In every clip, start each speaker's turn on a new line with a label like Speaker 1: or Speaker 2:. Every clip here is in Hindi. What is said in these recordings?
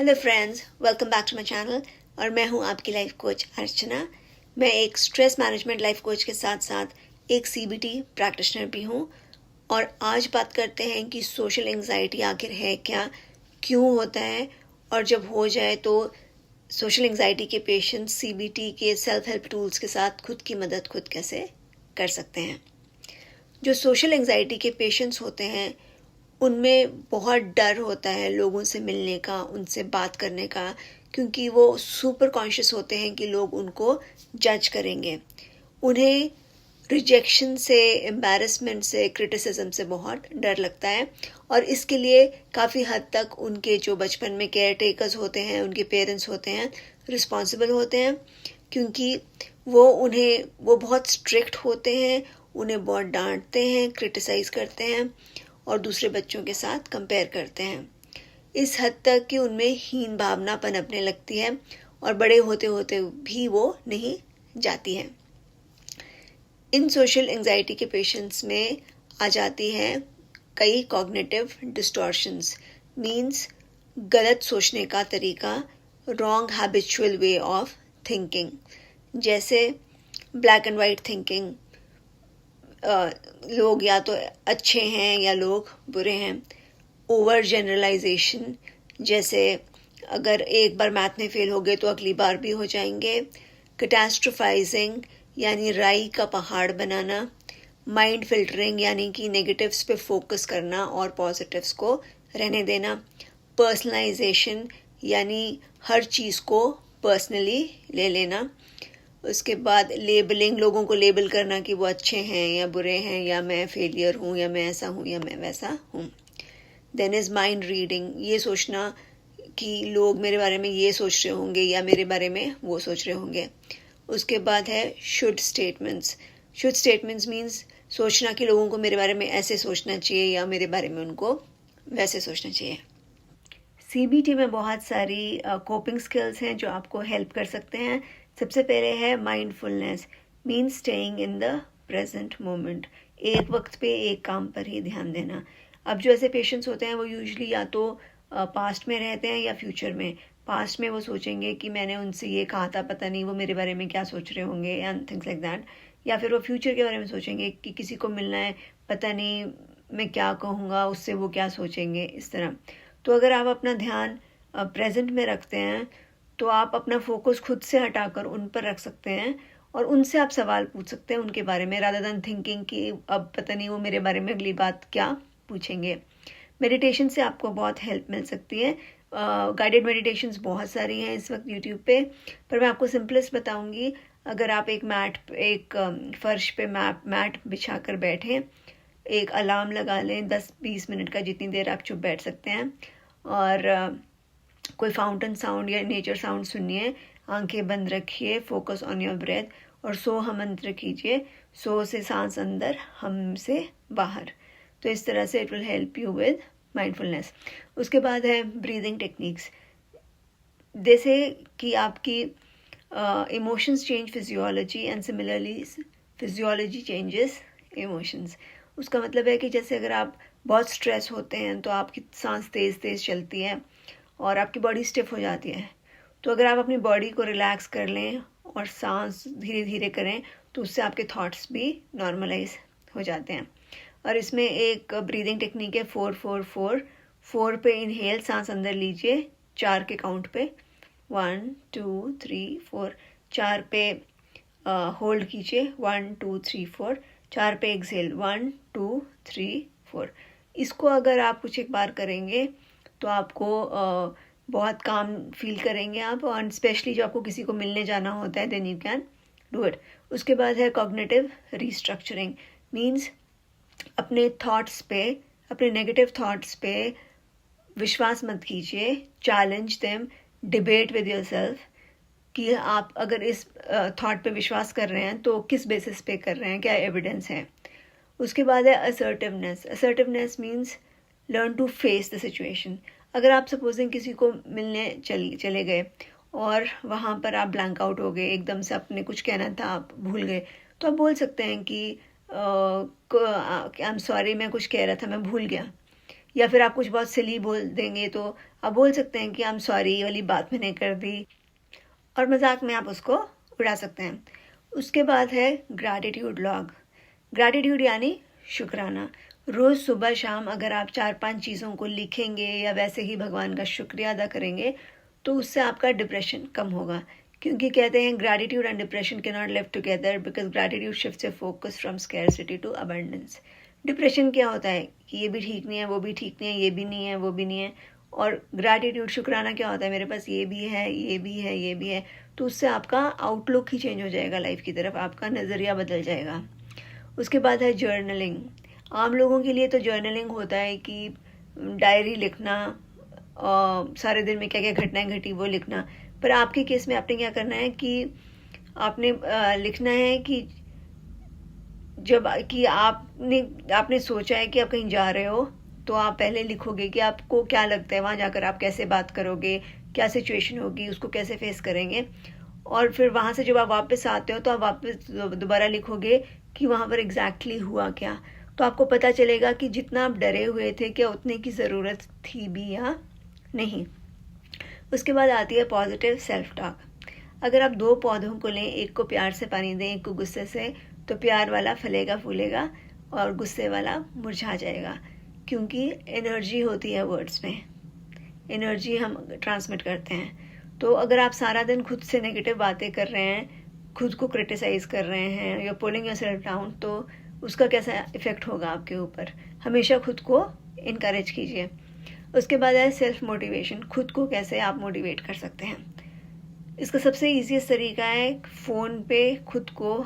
Speaker 1: Hello friends, welcome back to my channel. और मैं हूं आपकी लाइफ कोच अर्चना। मैं एक स्ट्रेस मैनेजमेंट लाइफ कोच के साथ साथ एक सीबीटी प्रैक्टिशनर भी हूं। और आज बात करते हैं कि सोशल एंजाइटी आखिर है क्या, क्यों होता है, और जब हो जाए तो सोशल एंजाइटी के पेशेंट्स सीबीटी के सेल्फ हेल्प टूल्स के साथ खुद की मदद खुद कैसे कर सकते हैं। जो सोशल एंजाइटी के पेशेंट्स होते हैं उनमें बहुत डर होता है लोगों से मिलने का, उनसे बात करने का, क्योंकि वो सुपर कॉन्शियस होते हैं कि लोग उनको जज करेंगे। उन्हें रिजेक्शन से, एम्बैरेसमेंट से, क्रिटिसिज्म से बहुत डर लगता है। और इसके लिए काफ़ी हद तक उनके जो बचपन में केयर टेकर्स होते हैं, उनके पेरेंट्स होते हैं, रिस्पॉन्सिबल होते हैं, क्योंकि वो बहुत स्ट्रिक्ट होते हैं, उन्हें बहुत डांटते हैं, क्रिटिसाइज करते हैं और दूसरे बच्चों के साथ कंपेयर करते हैं। इस हद तक कि उनमें हीन भावना पनपने लगती है और बड़े होते होते भी वो नहीं जाती है। इन सोशल एंजाइटी के पेशेंट्स में आ जाती है कई कॉग्निटिव डिस्टॉर्शंस, मीन्स गलत सोचने का तरीका, wrong habitual way of thinking, जैसे ब्लैक एंड वाइट थिंकिंग, लोग या तो अच्छे हैं या लोग बुरे हैं। ओवर जनरलाइजेशन, जैसे अगर एक बार मैथ में फेल हो गए तो अगली बार भी हो जाएंगे। कैटास्ट्रोफाइजिंग यानी राई का पहाड़ बनाना। माइंड फिल्टरिंग यानी कि नेगेटिव्स पे फोकस करना और पॉजिटिव्स को रहने देना। पर्सनलाइजेशन यानी हर चीज़ को पर्सनली ले लेना। उसके बाद लेबलिंग, लोगों को लेबल करना कि वो अच्छे हैं या बुरे हैं, या मैं फेलियर हूँ, या मैं ऐसा हूँ या मैं वैसा हूँ। देन इज़ माइंड रीडिंग, ये सोचना कि लोग मेरे बारे में ये सोच रहे होंगे या मेरे बारे में वो सोच रहे होंगे। उसके बाद है should statements. Should statements means सोचना कि लोगों को मेरे बारे में ऐसे सोचना चाहिए या मेरे बारे में उनको वैसे सोचना चाहिए। सीबीटी में बहुत सारी कोपिंग स्किल्स हैं जो आपको हेल्प कर सकते हैं। सबसे पहले है mindfulness, means staying in the present moment, एक वक्त पे एक काम पर ही ध्यान देना। अब जो ऐसे पेशेंट्स होते हैं वो यूजुअली या तो पास्ट में रहते हैं या फ्यूचर में। पास्ट में वो सोचेंगे कि मैंने उनसे ये कहा था, पता नहीं वो मेरे बारे में क्या सोच रहे होंगे, एंड थिंग्स लाइक दैट। या फिर वो फ्यूचर के बारे में सोचेंगे कि किसी को मिलना है, पता नहीं मैं क्या कहूँगा, उससे वो क्या सोचेंगे, इस तरह। तो अगर आप अपना ध्यान प्रेजेंट में रखते हैं तो आप अपना फोकस खुद से हटाकर उन पर रख सकते हैं और उनसे आप सवाल पूछ सकते हैं उनके बारे में, रादर देन थिंकिंग कि अब पता नहीं वो मेरे बारे में अगली बात क्या पूछेंगे। मेडिटेशन से आपको बहुत हेल्प मिल सकती है। गाइडेड मेडिटेशंस बहुत सारी हैं इस वक्त यूट्यूब पे, पर मैं आपको सिंपलेस्ट बताऊंगी। अगर आप एक फर्श पे मैट बिछा कर बैठें, एक अलार्म लगा लें 10-20 मिनट का, जितनी देर आप चुप बैठ सकते हैं, और कोई फाउंटेन साउंड या नेचर साउंड सुनिए, आंखें बंद रखिए, फोकस ऑन योर ब्रेथ और सो हम मंत्र कीजिए। सो से सांस अंदर, हम से बाहर। तो इस तरह से it will help you with mindfulness. उसके बाद है ब्रीदिंग टेक्निक्स, जैसे कि आपकी emotions change physiology and similarly physiology changes emotions. उसका मतलब है कि जैसे अगर आप बहुत स्ट्रेस होते हैं तो आपकी सांस तेज़ तेज़ चलती है और आपकी बॉडी स्टिफ हो जाती है। तो अगर आप अपनी बॉडी को रिलैक्स कर लें और सांस धीरे धीरे करें तो उससे आपके थॉट्स भी नॉर्मलाइज हो जाते हैं। और इसमें एक ब्रीदिंग टेक्निक है 4-4-4। 4 पे इनहेल, सांस अंदर लीजिए 4 के काउंट पे, 1 2 3 4। 4 पे होल्ड कीजिए, 1 2 3 4। 4 पे एक्सेल, 1 2 3 4। इसको अगर आप कुछ एक बार करेंगे तो आपको बहुत काम फील करेंगे आप, और स्पेशली जो आपको किसी को मिलने जाना होता है, then you can do it. उसके बाद है कॉग्निटिव रीस्ट्रक्चरिंग, मीन्स अपने थॉट्स पे, अपने नेगेटिव थॉट्स पे विश्वास मत कीजिए, challenge them, debate with yourself कि आप अगर इस थॉट पे विश्वास कर रहे हैं तो किस बेसिस पे कर रहे हैं, क्या एविडेंस है। उसके बाद है assertiveness. Assertiveness means learn to face the situation. अगर आप सपोजिंग किसी को मिलने चले गए और वहाँ पर आप ब्लैंक आउट हो गए, एकदम से आपने कुछ कहना था आप भूल गए, तो आप बोल सकते हैं कि आई एम सॉरी, मैं कुछ कह रहा था, मैं भूल गया। या फिर आप कुछ बहुत सिली बोल देंगे तो आप बोल सकते हैं कि आई एम सॉरी, ये वाली बात मैंने कर दी, और मजाक में आप उसको उड़ा सकते हैं। उसके बाद है ग्रैटिट्यूड लॉग। ग्रैटिट्यूड यानी शुक्राना। रोज़ सुबह शाम अगर आप 4-5 चीज़ों को लिखेंगे या वैसे ही भगवान का शुक्रिया अदा करेंगे तो उससे आपका डिप्रेशन कम होगा, क्योंकि कहते हैं gratitude and depression can not live together because gratitude shifts your focus from scarcity to abundance. Depression क्या होता है कि ये भी ठीक नहीं है, वो भी ठीक नहीं है, ये भी नहीं है, वो भी नहीं है, और ग्रैटिट्यूड शुक्राना क्या होता है, मेरे पास ये भी है, ये भी है, ये भी है, तो उससे आपका आउटलुक ही चेंज हो जाएगा लाइफ की तरफ, आपका नज़रिया बदल जाएगा। उसके बाद है जर्नलिंग। आम लोगों के लिए तो जर्नलिंग होता है कि डायरी लिखना, सारे दिन में क्या क्या घटनाएं घटी वो लिखना, पर आपके केस में आपने क्या करना है कि आपने लिखना है कि जब कि आपने सोचा है कि आप कहीं जा रहे हो तो आप पहले लिखोगे कि आपको क्या लगता है वहाँ जाकर आप कैसे बात करोगे, क्या सिचुएशन होगी, उसको कैसे फेस करेंगे, और फिर वहाँ से जब आप वापस आते हो तो आप वापस दोबारा लिखोगे कि वहाँ पर एग्जैक्टली हुआ क्या। तो आपको पता चलेगा कि जितना आप डरे हुए थे क्या उतने की ज़रूरत थी भी या नहीं। उसके बाद आती है पॉजिटिव सेल्फ टॉक। अगर आप 2 पौधों को लें, एक को प्यार से पानी दें, एक को गुस्से से, तो प्यार वाला फलेगा फूलेगा और गुस्से वाला मुरझा जाएगा, क्योंकि एनर्जी होती है वर्ड्स में, एनर्जी हम ट्रांसमिट करते हैं। तो अगर आप सारा दिन खुद से नेगेटिव बातें कर रहे हैं, खुद को क्रिटिसाइज कर रहे हैं या पुलिंग योरसेल्फ डाउन, तो उसका कैसा इफेक्ट होगा आपके ऊपर। हमेशा खुद को इनकरेज कीजिए। उसके बाद है सेल्फ मोटिवेशन, खुद को कैसे आप मोटिवेट कर सकते हैं। इसका सबसे ईजीएस्ट तरीका है फ़ोन पे खुद को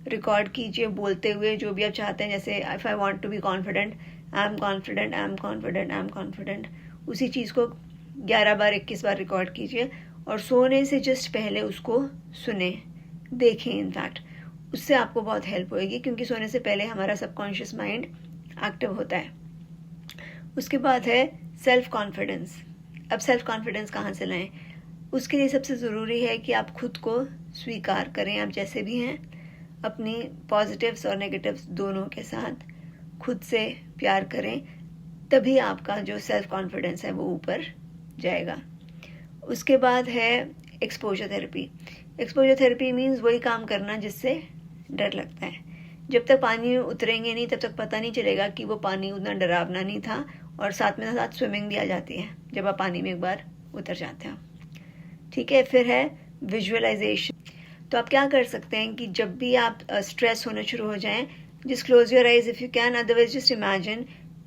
Speaker 1: रिकॉर्ड कीजिए बोलते हुए जो भी आप चाहते हैं, जैसे if I want to be confident, I am confident, I am confident, I am confident. उसी चीज़ को 11 बार 21 बार रिकॉर्ड कीजिए और सोने से जस्ट पहले उसको सुने, देखें। इनफैक्ट उससे आपको बहुत हेल्प होएगी, क्योंकि सोने से पहले हमारा सबकॉन्शियस माइंड एक्टिव होता है। उसके बाद है सेल्फ कॉन्फिडेंस। अब सेल्फ कॉन्फिडेंस कहाँ से लाएं? उसके लिए सबसे ज़रूरी है कि आप खुद को स्वीकार करें, आप जैसे भी हैं, अपनी पॉजिटिव्स और नेगेटिव्स दोनों के साथ खुद से प्यार करें, तभी आपका जो सेल्फ कॉन्फिडेंस है वो ऊपर जाएगा। उसके बाद है exposure therapy. Exposure therapy means वही काम करना जिससे डर लगता है। जब तक पानी में उतरेंगे नहीं तब तक पता नहीं चलेगा कि वो पानी उतना डरावना नहीं था, और साथ में साथ स्विमिंग भी आ जाती है जब आप पानी में एक बार उतर जाते हो। ठीक है, फिर है विजुअलाइजेशन। तो आप क्या कर सकते हैं कि जब भी आप स्ट्रेस होना शुरू हो जाएं, just close your eyes if you can, otherwise just imagine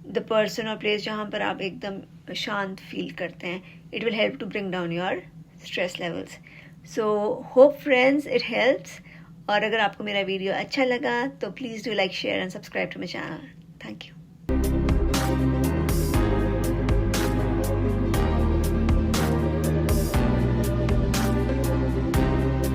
Speaker 1: the person और प्लेस जहाँ पर आप एकदम शांत फील करते हैं। It will help to bring down your stress levels. So hope friends it helps, और अगर आपको मेरा वीडियो अच्छा लगा तो please do like, share and subscribe to my channel. Thank you.